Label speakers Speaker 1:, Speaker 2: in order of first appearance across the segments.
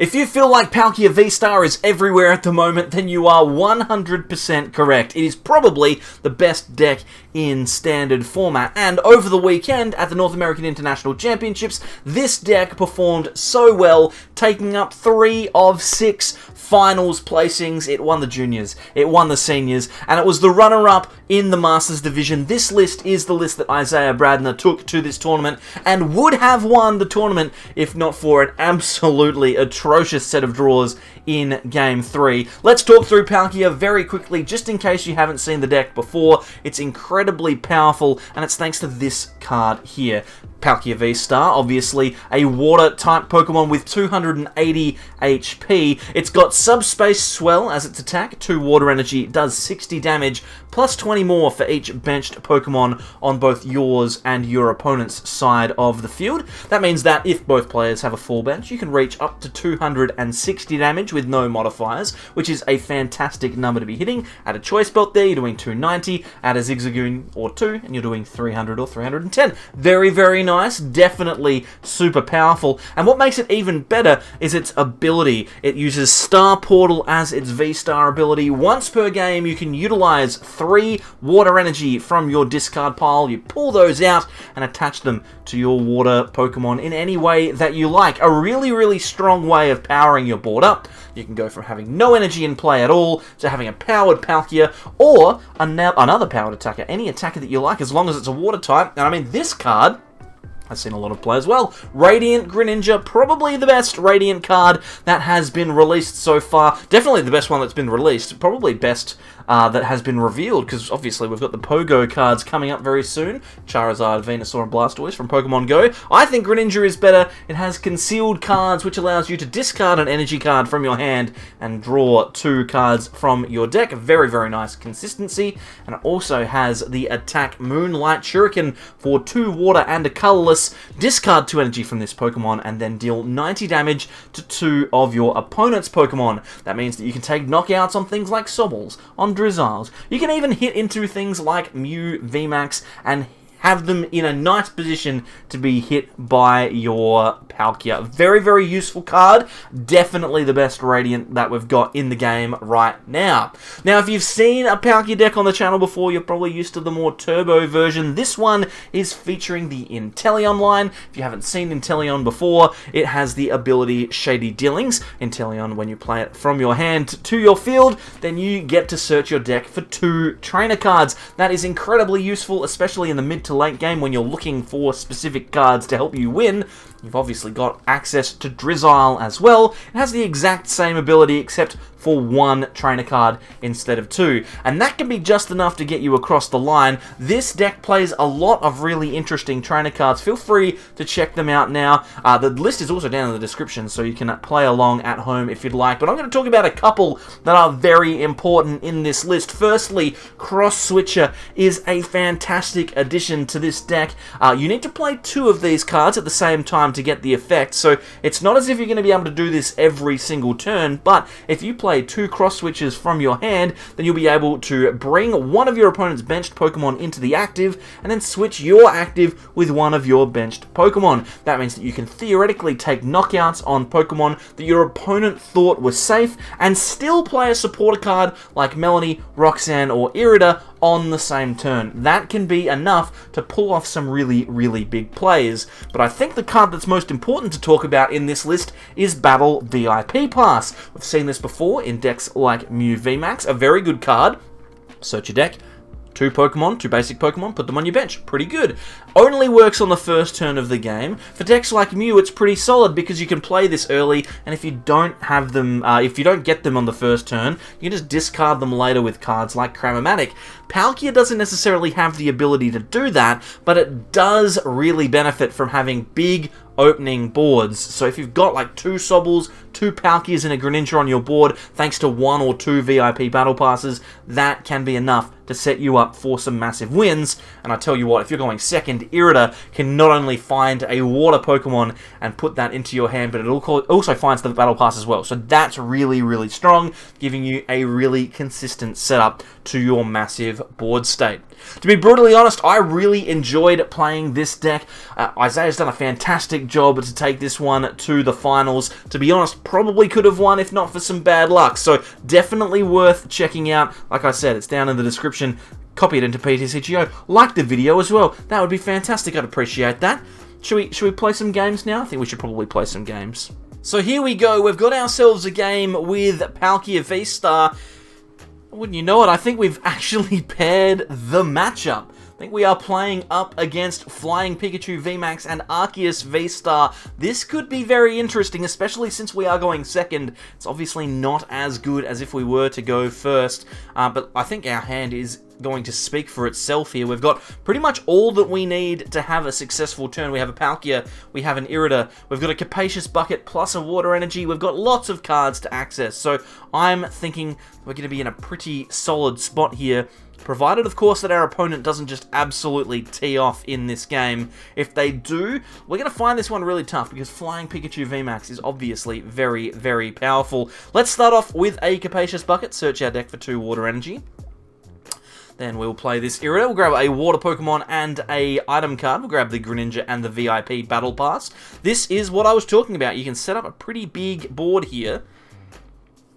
Speaker 1: If you feel like Palkia VSTAR is everywhere at the moment, then you are 100% correct. It is probably the best deck in standard format, and over the weekend at the North American International Championships, this deck performed so well, taking up 3 of 6 finals placings. It won the juniors, it won the seniors, and it was the runner-up in the Masters division. This list is the list that Isaiah Bradner took to this tournament, and would have won the tournament if not for an absolutely atrocious set of draws in Game 3. Let's talk through Palkia very quickly, just in case you haven't seen the deck before. It's incredibly powerful, and it's thanks to this card here. Palkia VSTAR, obviously a water-type Pokemon with 280 HP. It's got Subspace Swell as its attack, 2 water energy, does 60 damage, plus 20 more for each benched Pokemon on both yours and your opponent's side of the field. That means that if both players have a full bench, you can reach up to 260 damage with no modifiers, which is a fantastic number to be hitting. At a Choice Belt there, you're doing 290, add a Zigzagoon or 2, and you're doing 300 or 310. Very, very nice, definitely super powerful, and what makes it even better is its ability. It uses Star Portal as its V-Star ability. Once per game, you can utilize 3 water energy from your discard pile. You pull those out and attach them to your water Pokemon in any way that you like. A really, really strong way of powering your board up. You can go from having no energy in play at all to having a powered Palkia or another powered attacker. Any attacker that you like, as long as it's a water type. And I mean, this card I've seen a lot of play as well. Radiant Greninja, probably the best Radiant card that has been released so far. Definitely the best one that's been released. Probably best that has been revealed, because obviously we've got the Pogo cards coming up very soon. Charizard, Venusaur, and Blastoise from Pokemon Go. I think Greninja is better. It has concealed cards, which allows you to discard an energy card from your hand and draw 2 cards from your deck. Very, very nice consistency. And it also has the attack Moonlight Shuriken for 2 water and a colorless. Discard 2 energy from this Pokemon and then deal 90 damage to 2 of your opponent's Pokemon. That means that you can take knockouts on things like Sobbles, on Drizziles. You can even hit into things like Mew, VMAX, and have them in a nice position to be hit by your Palkia. Very, very useful card. Definitely the best Radiant that we've got in the game right now. Now, if you've seen a Palkia deck on the channel before, you're probably used to the more turbo version. This one is featuring the Inteleon line. If you haven't seen Inteleon before, it has the ability Shady Dealings. Inteleon, when you play it from your hand to your field, then you get to search your deck for 2 trainer cards. That is incredibly useful, especially in the mid to late game when you're looking for specific cards to help you win. You've obviously got access to Drizzile as well. It has the exact same ability except for 1 trainer card instead of 2. And that can be just enough to get you across the line. This deck plays a lot of really interesting trainer cards. Feel free to check them out now. The list is also down in the description, so you can play along at home if you'd like. But I'm going to talk about a couple that are very important in this list. Firstly, Cross Switcher is a fantastic addition to this deck. You need to play 2 of these cards at the same time to get the effect, so it's not as if you're going to be able to do this every single turn, but if you play 2 cross switches from your hand, then you'll be able to bring one of your opponent's benched Pokemon into the active, and then switch your active with one of your benched Pokemon. That means that you can theoretically take knockouts on Pokemon that your opponent thought was safe, and still play a supporter card like Melony, Roxanne, or Irida on the same turn. That can be enough to pull off some really, really big plays. But I think the card that's most important to talk about in this list is Battle VIP Pass. We've seen this before in decks like Mew VMAX, a very good card. Search your deck. 2 Pokemon, 2 basic Pokemon, put them on your bench. Pretty good. Only works on the first turn of the game. For decks like Mew, it's pretty solid because you can play this early, and if you don't have them, if you don't get them on the first turn, you can just discard them later with cards like Cramomatic. Palkia doesn't necessarily have the ability to do that, but it does really benefit from having big opening boards. So if you've got like 2 Sobbles, 2 Palkias, and a Greninja on your board, thanks to 1 or 2 VIP Battle Passes, that can be enough to to set you up for some massive wins. And I tell you what, if you're going second, Irida can not only find a water Pokemon and put that into your hand, but it also finds the Battle Pass as well. So that's really, really strong, giving you a really consistent setup to your massive board state. To be brutally honest, I really enjoyed playing this deck. Isaiah's done a fantastic job to take this one to the finals. To be honest, probably could have won if not for some bad luck. So definitely worth checking out. Like I said, it's down in the description. Copy it into ptcgo. Like the video as well. That would be fantastic. I'd appreciate that. Should we play some games now? I think we should probably play some games. So here we go. We've got ourselves a game with Palkia VSTAR. Wouldn't you know it, I think we've actually paired the matchup. I think we are playing up against Flying Pikachu VMAX and Arceus VSTAR. This could be very interesting, especially since we are going second. It's obviously not as good as if we were to go first, but I think our hand is going to speak for itself here. We've got pretty much all that we need to have a successful turn. We have a Palkia, we have an Irida, we've got a Capacious Bucket plus a Water Energy, we've got lots of cards to access, so I'm thinking we're going to be in a pretty solid spot here, provided of course that our opponent doesn't just absolutely tee off in this game. If they do, we're going to find this one really tough because Flying Pikachu VMAX is obviously very, very powerful. Let's start off with a Capacious Bucket, search our deck for 2 Water Energy. Then we'll play this Irida. We'll grab a Water Pokemon and a item card. We'll grab the Greninja and the VIP Battle Pass. This is what I was talking about. You can set up a pretty big board here.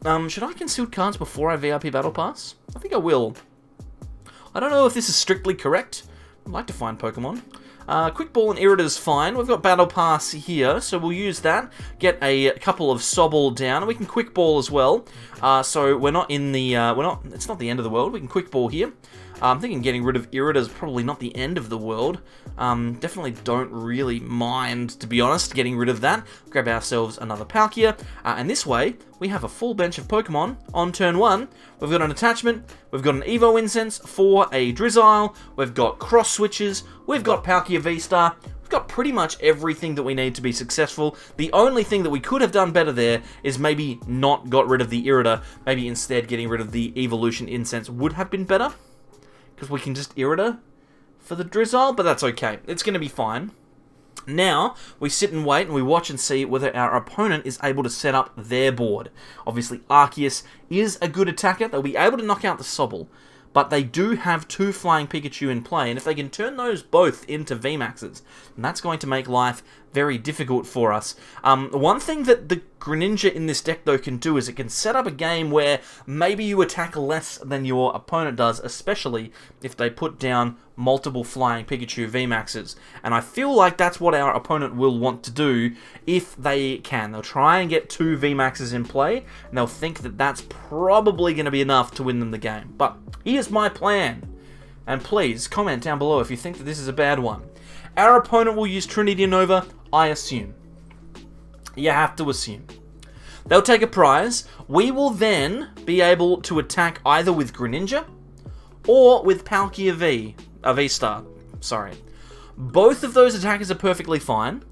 Speaker 1: Should I conceal cards before I VIP Battle Pass? I think I will. I don't know if this is strictly correct. I'd like to find Pokemon. Quick Ball and Irida is fine. We've got Battle Pass here, so we'll use that. Get a couple of Sobble down, and we can Quick Ball as well. So we're not in the, it's not the end of the world. We can Quick Ball here. I'm thinking getting rid of Irida is probably not the end of the world. Definitely don't really mind, to be honest, getting rid of that. Grab ourselves another Palkia, and this way, we have a full bench of Pokemon on turn 1. We've got an attachment, we've got an Evo Incense for a Drizzile, we've got Cross Switches, we've got Palkia VSTAR, we've got pretty much everything that we need to be successful. The only thing that we could have done better there is maybe not got rid of the Irida, maybe instead getting rid of the Evolution Incense would have been better. Because we can just Irida for the Drizzile, but that's okay. It's going to be fine. Now, we sit and wait and we watch and see whether our opponent is able to set up their board. Obviously, Arceus is a good attacker. They'll be able to knock out the Sobble, but they do have 2 Flying Pikachu in play, and if they can turn those both into VMAXs, then that's going to make life very difficult for us. One thing that the Greninja in this deck, though, can do is it can set up a game where maybe you attack less than your opponent does, especially if they put down multiple Flying Pikachu VMAXs. And I feel like that's what our opponent will want to do if they can. They'll try and get 2 VMAXs in play, and they'll think that that's probably going to be enough to win them the game. But here's my plan. And please, comment down below if you think that this is a bad one. Our opponent will use Trinity Nova, I assume. You have to assume. They'll take a prize. We will then be able to attack either with Greninja or with Palkia VSTAR. Sorry. Both of those attackers are perfectly fine.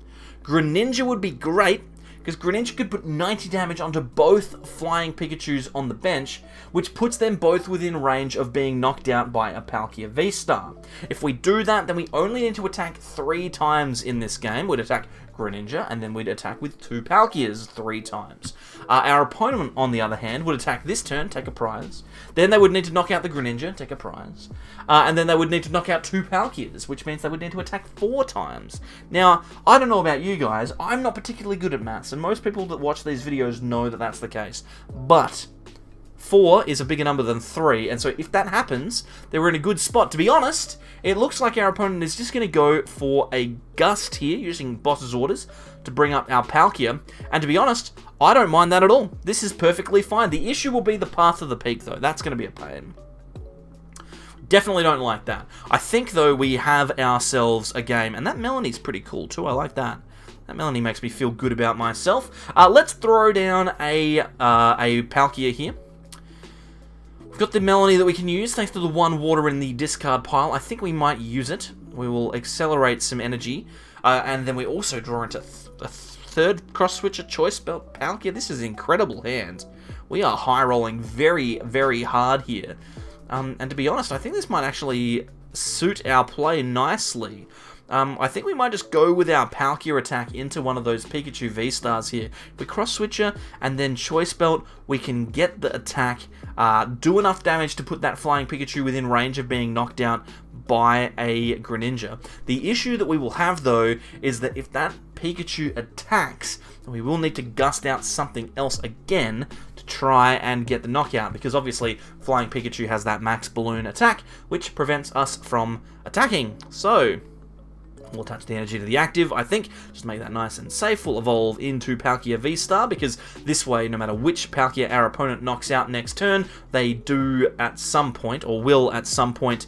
Speaker 1: Greninja would be great, because Greninja could put 90 damage onto both Flying Pikachus on the bench, which puts them both within range of being knocked out by a Palkia VSTAR. If we do that, then we only need to attack 3 times in this game. We'd attack Greninja, and then we'd attack with 2 Palkias 3 times. Our opponent, on the other hand, would attack this turn, take a prize. Then they would need to knock out the Greninja, take a prize. And then they would need to knock out 2 Palkias, which means they would need to attack 4 times. Now, I don't know about you guys, I'm not particularly good at maths, and most people that watch these videos know that that's the case. But 4 is a bigger number than 3, and so if that happens, then we're in a good spot. To be honest, it looks like our opponent is just going to go for a Gust here, using Boss's Orders to bring up our Palkia, and to be honest, I don't mind that at all. This is perfectly fine. The issue will be the Path of the Peak, though. That's going to be a pain. Definitely don't like that. I think, though, we have ourselves a game, and that Melony's pretty cool, too. I like that. That Melony makes me feel good about myself. Let's throw down a Palkia here. We've got the Melony that we can use, thanks to the 1 water in the discard pile. I think we might use it. We will accelerate some energy. And then we also draw into a 3rd Cross Switcher Choice Belt Palkia. This is an incredible hand. We are high rolling very, very hard here. And to be honest, I think this might actually suit our play nicely. I think we might just go with our Palkia attack into one of those Pikachu V-Stars here. If we Cross Switcher and then Choice Belt, we can get the attack, do enough damage to put that Flying Pikachu within range of being knocked out by a Greninja. The issue that we will have, though, is that if that Pikachu attacks, we will need to gust out something else again to try and get the knockout, because obviously Flying Pikachu has that Max Balloon attack, which prevents us from attacking. So we'll attach the energy to the active, I think, just make that nice and safe. We'll evolve into Palkia V-Star, because this way, no matter which Palkia our opponent knocks out next turn, they do at some point, or will at some point,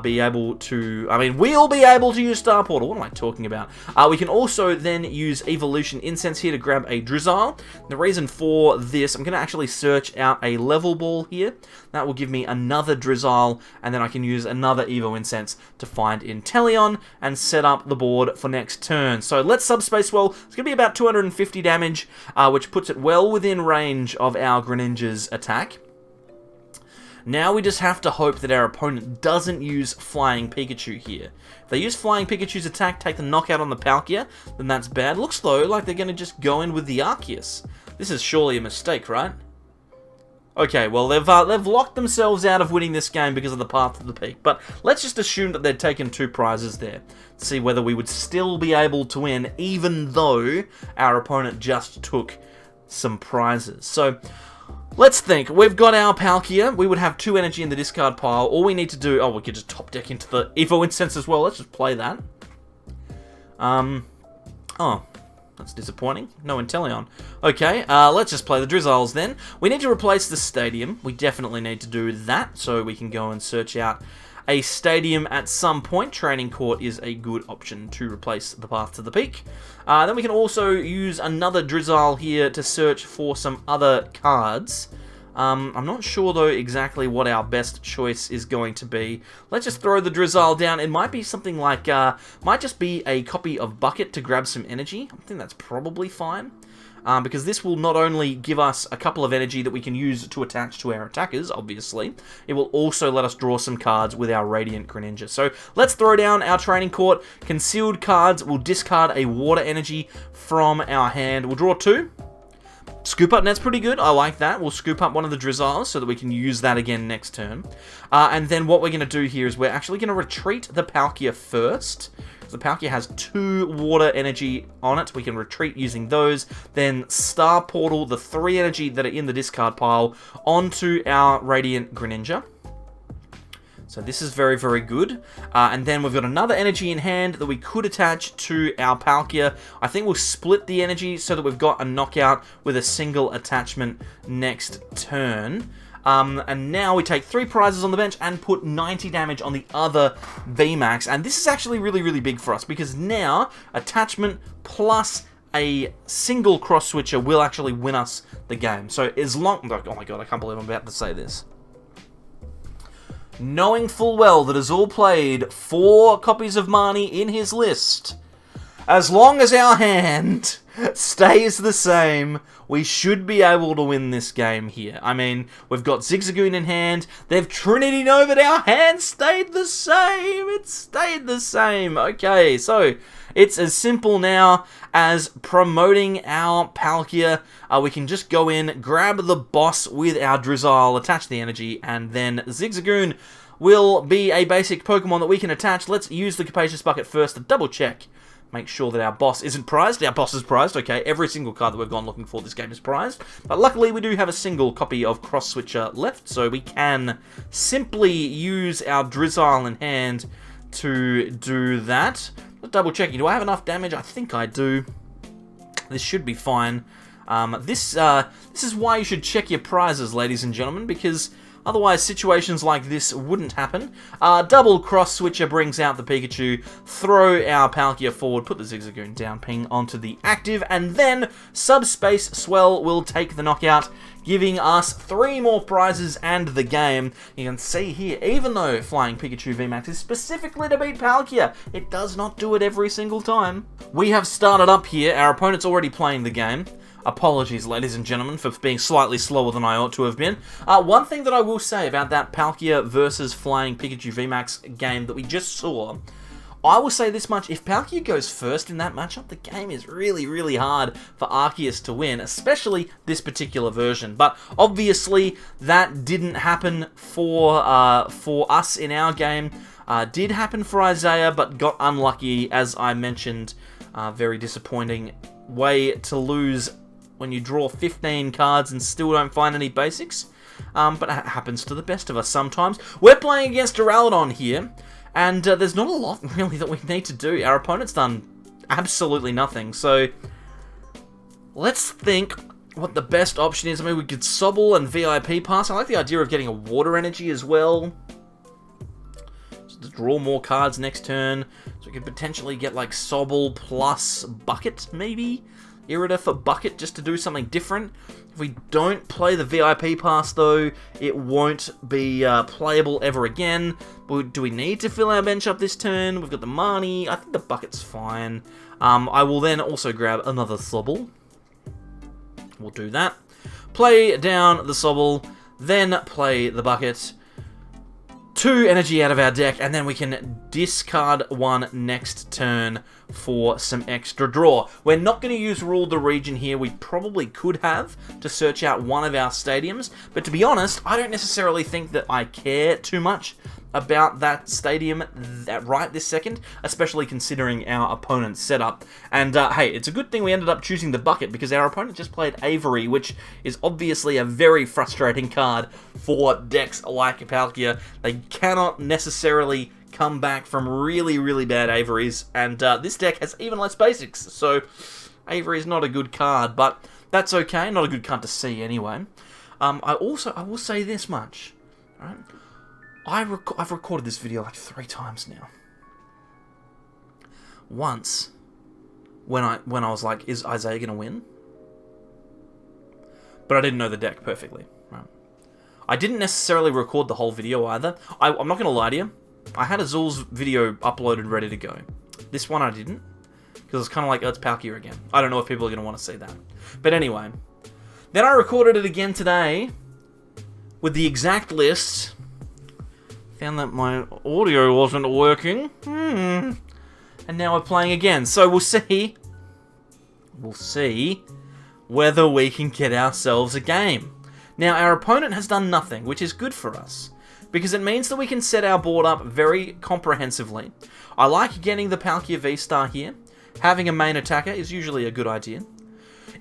Speaker 1: be able to... we'll be able to use Star Portal. What am I talking about? We can also then use Evolution Incense here to grab a Drizzile. The reason for this, I'm going to actually search out a Level Ball here. That will give me another Drizzile, and then I can use another Evo Incense to find Inteleon and set up the board for next turn. So let's Subspace Well. It's going to be about 250 damage, which puts it well within range of our Greninja's attack. Now we just have to hope that our opponent doesn't use Flying Pikachu here. If they use Flying Pikachu's attack, take the knockout on the Palkia, then that's bad. Looks though like they're going to just go in with the Arceus. This is surely a mistake, right? Okay, well they've locked themselves out of winning this game because of the Path to the Peak, but let's just assume that they'd taken 2 prizes there. See whether we would still be able to win even though our opponent just took some prizes. So let's think. We've got our Palkia. We would have 2 energy in the discard pile. All we need to do... Oh, we could just top deck into the Evo Incense as well. Let's just play that. Oh, that's disappointing. No Inteleon. Okay, let's just play the Drizziles then. We need to replace the stadium. We definitely need to do that, so we can go and search out a stadium at some point. Training Court is a good option to replace the Path to the Peak. Then we can also use another Drizzile here to search for some other cards. I'm not sure though exactly what our best choice is going to be. Let's just throw the Drizzile down. It might be something like, might just be a copy of Bucket to grab some energy. I think that's probably fine. Because this will not only give us a couple of energy that we can use to attach to our attackers, obviously, it will also let us draw some cards with our Radiant Greninja. So let's throw down our Training Court. Concealed cards, we'll discard a water energy from our hand. We'll draw 2. Scoop Up Net's pretty good. I like that. We'll scoop up one of the Drizziles so that we can use that again next turn. And then what we're going to do here is we're actually going to retreat the Palkia first. The Palkia has 2 water energy on it. We can retreat using those. Then Star Portal the 3 energy that are in the discard pile onto our Radiant Greninja. So this is very, very good. And then we've got another energy in hand that we could attach to our Palkia. I think we'll split the energy so that we've got a knockout with a single attachment next turn. And now we take 3 prizes on the bench and put 90 damage on the other VMAX. And this is actually really, really big for us because now attachment plus a single Cross Switcher will actually win us the game. So as long... Oh my god, I can't believe I'm about to say this. Knowing full well that Azul played 4 copies of Marnie in his list, as long as our hand stays the same, we should be able to win this game here. I mean, we've got Zigzagoon in hand. They've Trinity Nova'd. Our hand stayed the same. It stayed the same. Okay, so it's as simple now as promoting our Palkia. We can just go in, grab the boss with our Drizzile, attach the energy, and then Zigzagoon will be a basic Pokemon that we can attach. Let's use the Capacious Bucket first to double check. Make sure that our boss isn't prized. Our boss is prized, okay. Every single card that we've gone looking for this game is prized. But luckily, we do have a single copy of Cross Switcher left, so we can simply use our Drizzile in hand to do that. Let's double checking. Do I have enough damage? I think I do. This should be fine. This is why you should check your prizes, ladies and gentlemen, because otherwise situations like this wouldn't happen. Double Cross Switcher brings out the Pikachu, throw our Palkia forward, put the Zigzagoon down, ping onto the active, and then Subspace Swell will take the knockout, giving us 3 more prizes and the game. You can see here, even though Flying Pikachu VMAX is specifically to beat Palkia, it does not do it every single time. We have started up here. Our opponent's already playing the game. Apologies, ladies and gentlemen, for being slightly slower than I ought to have been. One thing that I will say about that Palkia versus Flying Pikachu VMAX game that we just saw, I will say this much: if Palkia goes first in that matchup, the game is really, really hard for Arceus to win, especially this particular version. But obviously, that didn't happen for us in our game. Did happen for Isaiah, but got unlucky, as I mentioned. Very disappointing way to lose when you draw 15 cards and still don't find any basics. But it happens to the best of us sometimes. We're playing against Duraludon here. And there's not a lot, really, that we need to do. Our opponent's done absolutely nothing. So, let's think what the best option is. I mean, we could Sobble and VIP Pass. I like the idea of getting a Water Energy as well. So to draw more cards next turn. So we could potentially get, like, Sobble plus Bucket, maybe? Irida for Bucket, just to do something different. If we don't play the VIP Pass, though, it won't be playable ever again. But do we need to fill our bench up this turn? We've got the Marnie. I think the Bucket's fine. I will then also grab another Sobble. We'll do that. Play down the Sobble, then play the Bucket. 2 energy out of our deck, and then we can discard 1 next turn for some extra draw. We're not going to use Rule the Region here. We probably could have to search out one of our stadiums, but to be honest, I don't necessarily think that I care too much about that stadium right this second, especially considering our opponent's setup. And hey, it's a good thing we ended up choosing the Bucket, because our opponent just played Avery, which is obviously a very frustrating card for decks like Palkia. They cannot necessarily come back from really, really bad Averys, and this deck has even less basics, so Avery is not a good card, but that's okay. Not a good card to see anyway. I will say this much, right? I've recorded this video like 3 times now. Once, when I was like, is Isaiah gonna win? But I didn't know the deck perfectly. Right? I didn't necessarily record the whole video either. I'm not gonna lie to you. I had Azul's video uploaded ready to go. This one I didn't, because it's kind of like, oh, it's Palkia again. I don't know if people are gonna want to see that. But anyway, then I recorded it again today with the exact list. Found that my audio wasn't working. And now we're playing again. So we'll see. We'll see whether we can get ourselves a game. Now, our opponent has done nothing, which is good for us, because it means that we can set our board up very comprehensively. I like getting the Palkia VSTAR here. Having a main attacker is usually a good idea.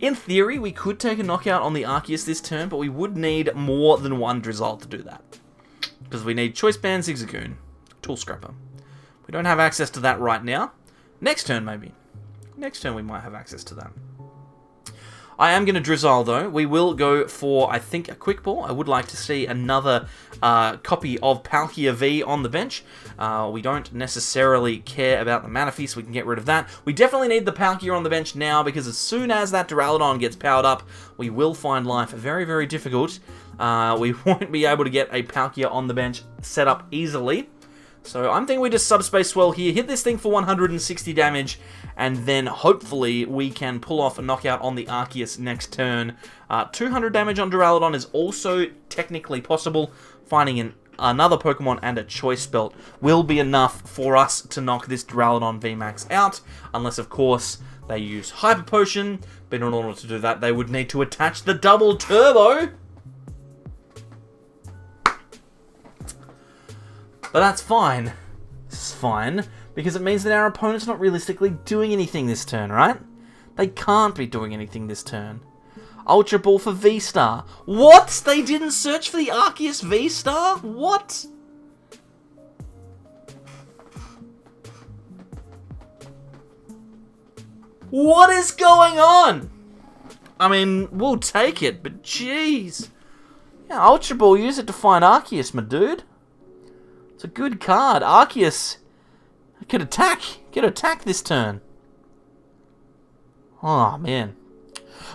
Speaker 1: In theory, we could take a knockout on the Arceus this turn, but we would need more than 1 Drizzile to do that. Because we need Choice Band Zigzagoon, Tool Scrapper. We don't have access to that right now. Next turn, maybe. Next turn we might have access to that. I am going to Drizzile, though. We will go for, I think, a Quick Ball. I would like to see another copy of Palkia V on the bench. We don't necessarily care about the Manaphy, so we can get rid of that. We definitely need the Palkia on the bench now, because as soon as that Duraludon gets powered up, we will find life very, very difficult. We won't be able to get a Palkia on the bench set up easily. So I'm thinking we just Subspace Swell here, hit this thing for 160 damage, and then hopefully we can pull off a knockout on the Arceus next turn. 200 damage on Duraludon is also technically possible. Finding another Pokemon and a Choice Belt will be enough for us to knock this Duraludon VMAX out, unless of course they use Hyper Potion, but in order to do that they would need to attach the double turbo. But that's fine. This is fine, because it means that our opponent's not realistically doing anything this turn, right? They can't be doing anything this turn. Ultra Ball for V-Star. What? They didn't search for the Arceus V-Star? What? What is going on? I mean, we'll take it, but jeez. Yeah, Ultra Ball, use it to find Arceus, my dude. It's a good card. Arceus could attack this turn. Oh, man.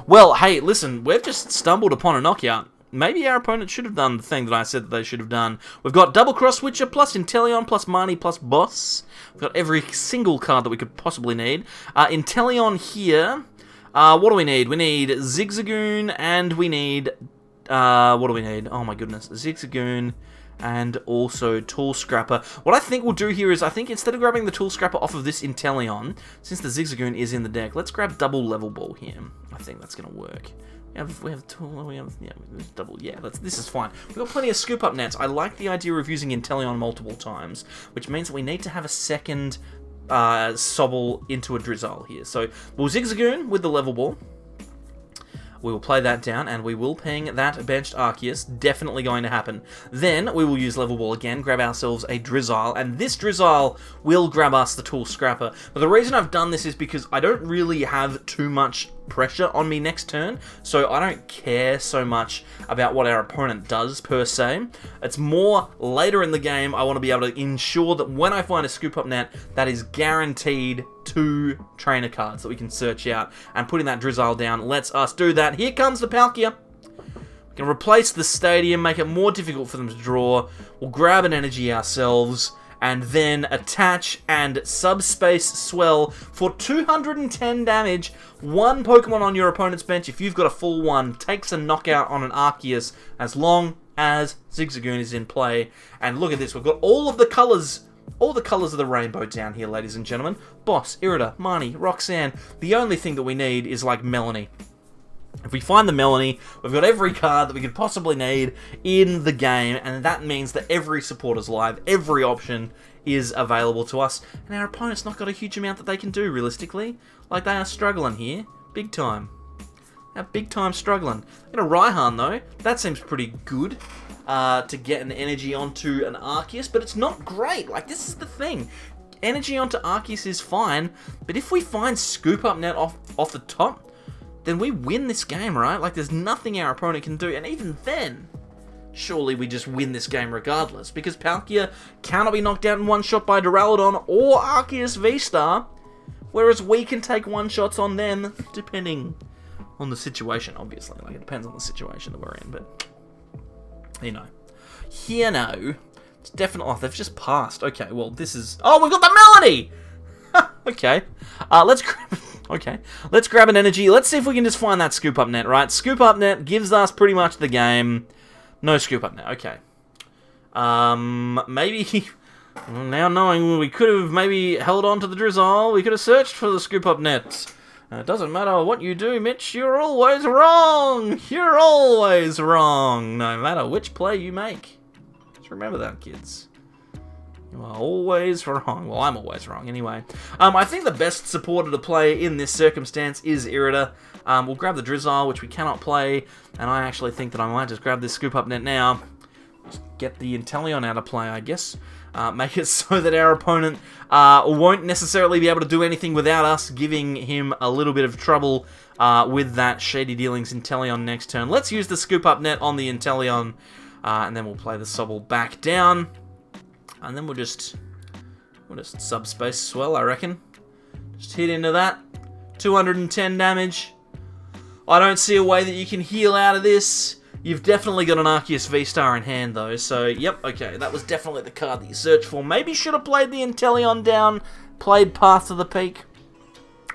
Speaker 1: Well, hey, listen, we've just stumbled upon a knockout. Maybe our opponent should have done the thing that I said that they should have done. We've got double Cross Switcher plus Inteleon plus Marnie plus Boss. We've got every single card that we could possibly need. Inteleon here. What do we need? We need Zigzagoon, and we need... what do we need? Oh my goodness. Zigzagoon, and also Tool Scrapper. What I think we'll do here is, I think instead of grabbing the Tool Scrapper off of this Inteleon, since the Zigzagoon is in the deck, let's grab double Level Ball here. I think that's going to work. We have double, yeah, this is fine. We've got plenty of Scoop Up Nets. I like the idea of using Inteleon multiple times, which means that we need to have a second Sobble into a Drizzile here. So we'll Zigzagoon with the Level Ball. We will play that down, and we will ping that benched Arceus. Definitely going to happen. Then we will use Level Ball again, grab ourselves a Drizzile, and this Drizzile will grab us the Tool Scrapper. But the reason I've done this is because I don't really have too much pressure on me next turn, so I don't care so much about what our opponent does per se. It's more later in the game I want to be able to ensure that when I find a Scoop Up Net, that is guaranteed 2 trainer cards that we can search out, and putting that Drizzile down lets us do that. Here comes the Palkia. We can replace the stadium, make it more difficult for them to draw. We'll grab an energy ourselves, and then attach and Subspace Swell for 210 damage. 1 Pokemon on your opponent's bench, if you've got a full one, takes a knockout on an Arceus as long as Zigzagoon is in play. And look at this, we've got all of the colours of the rainbow down here, ladies and gentlemen. Boss, Irida, Marnie, Roxanne. The only thing that we need is like Melony. If we find the Melony, we've got every card that we could possibly need in the game, and that means that every supporter's live, every option is available to us, and our opponent's not got a huge amount that they can do, realistically. Like, they are struggling here, big time. They're big time struggling. Got a Raihan, though. That seems pretty good to get an energy onto an Arceus, but it's not great. Like, this is the thing. Energy onto Arceus is fine, but if we find Scoop Up Net off the top, then we win this game, right? Like, there's nothing our opponent can do, and even then, surely we just win this game regardless, because Palkia cannot be knocked out in one shot by Duraludon or Arceus VSTAR, whereas we can take one-shots on them, depending on the situation, obviously. Like, it depends on the situation that we're in, but, you know. Here now, it's definitely... Oh, they've just passed. Okay, well, this is... Oh, we've got the Melody! Okay. Let's grab an energy. Let's see if we can just find that Scoop Up Net, right? Scoop Up Net gives us pretty much the game. No Scoop Up Net. Okay. Maybe... Now knowing we could have maybe held on to the Drizzile, we could have searched for the Scoop Up Net. It doesn't matter what you do, Mitch, you're always wrong! You're always wrong, no matter which play you make. Just remember that, kids. You are always wrong. Well, I'm always wrong, anyway. I think the best supporter to play in this circumstance is Irida. We'll grab the Drizzile, which we cannot play, and I actually think that I might just grab this Scoop Up Net now. Just get the Inteleon out of play, I guess. Make it so that our opponent won't necessarily be able to do anything without us giving him a little bit of trouble with that Shady Dealings Inteleon next turn. Let's use the Scoop Up Net on the Inteleon, and then we'll play the Sobble back down. And then we'll just Subspace Swell, I reckon. Just hit into that. 210 damage. I don't see a way that you can heal out of this. You've definitely got an Arceus VSTAR in hand, though. So, yep, okay. That was definitely the card that you searched for. Maybe should have played the Inteleon down. Played Path to the Peak.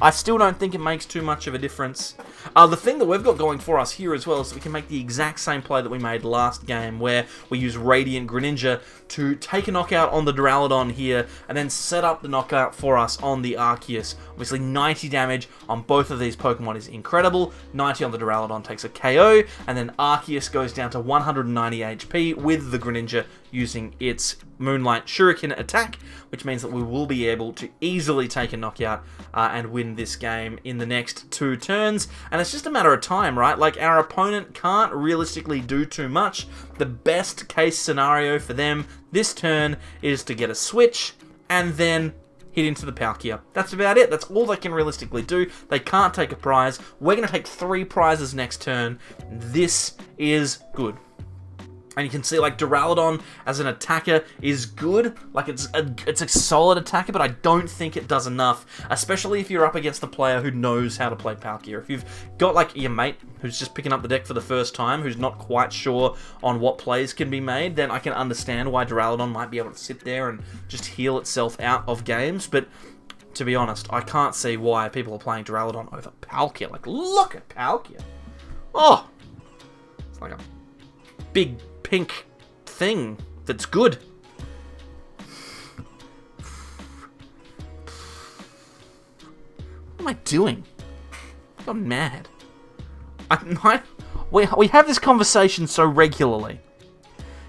Speaker 1: I still don't think it makes too much of a difference. The thing that we've got going for us here as well is that we can make the exact same play that we made last game, where we use Radiant Greninja to take a knockout on the Duraludon here, and then set up the knockout for us on the Arceus. Obviously, 90 damage on both of these Pokemon is incredible. 90 on the Duraludon takes a KO, and then Arceus goes down to 190 HP with the Greninja using its Moonlight Shuriken attack, which means that we will be able to easily take a knockout and win this game in the next 2 turns. And it's just a matter of time, right? Like, our opponent can't realistically do too much. The best case scenario for them this turn is to get a switch and then hit into the Palkia. That's about it. That's all they can realistically do. They can't take a prize. We're going to take 3 prizes next turn. This is good. And you can see, like, Duraludon as an attacker is good. Like, it's a solid attacker, but I don't think it does enough. Especially if you're up against a player who knows how to play Palkia. If you've got, like, your mate who's just picking up the deck for the first time, who's not quite sure on what plays can be made, then I can understand why Duraludon might be able to sit there and just heal itself out of games. But to be honest. I can't see why people are playing Duraludon over Palkia. Like, look at Palkia. Oh! It's like a big pink thing that's good. What am I doing? I'm mad. We have this conversation so regularly.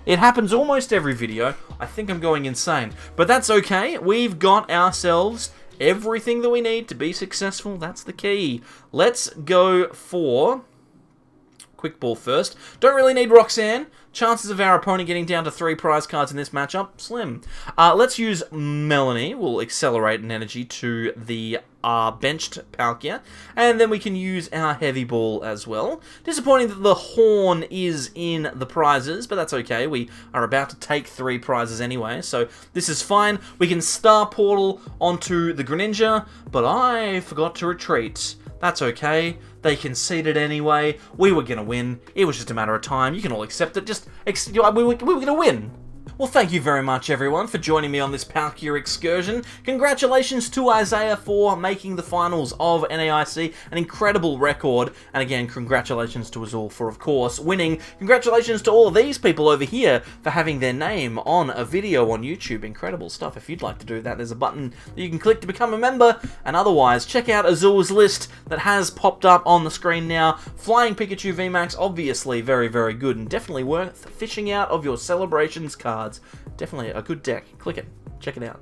Speaker 1: It happens almost every video. I think I'm going insane. But that's okay. We've got ourselves everything that we need to be successful. That's the key. Let's go for Quick Ball first. Don't really need Roxanne. Chances of our opponent getting down to 3 prize cards in this matchup, slim. Let's use Melony. We'll accelerate an energy to the benched Palkia. And then we can use our Heavy Ball as well. Disappointing that the Horn is in the prizes, but that's okay. We are about to take 3 prizes anyway, so this is fine. We can Star Portal onto the Greninja, but I forgot to retreat. That's okay. They conceded anyway. We were going to win. It was just a matter of time. You can all accept it. We were going to win. Well, thank you very much, everyone, for joining me on this Palkia excursion. Congratulations to Isaiah for making the finals of NAIC, an incredible record. And again, congratulations to us all for, of course, winning. Congratulations to all of these people over here for having their name on a video on YouTube. Incredible stuff. If you'd like to do that, there's a button that you can click to become a member. And otherwise, check out Azul's list that has popped up on the screen now. Flying Pikachu VMAX, obviously very, very good and definitely worth fishing out of your Celebrations cards. Definitely a good deck. Click it. Check it out.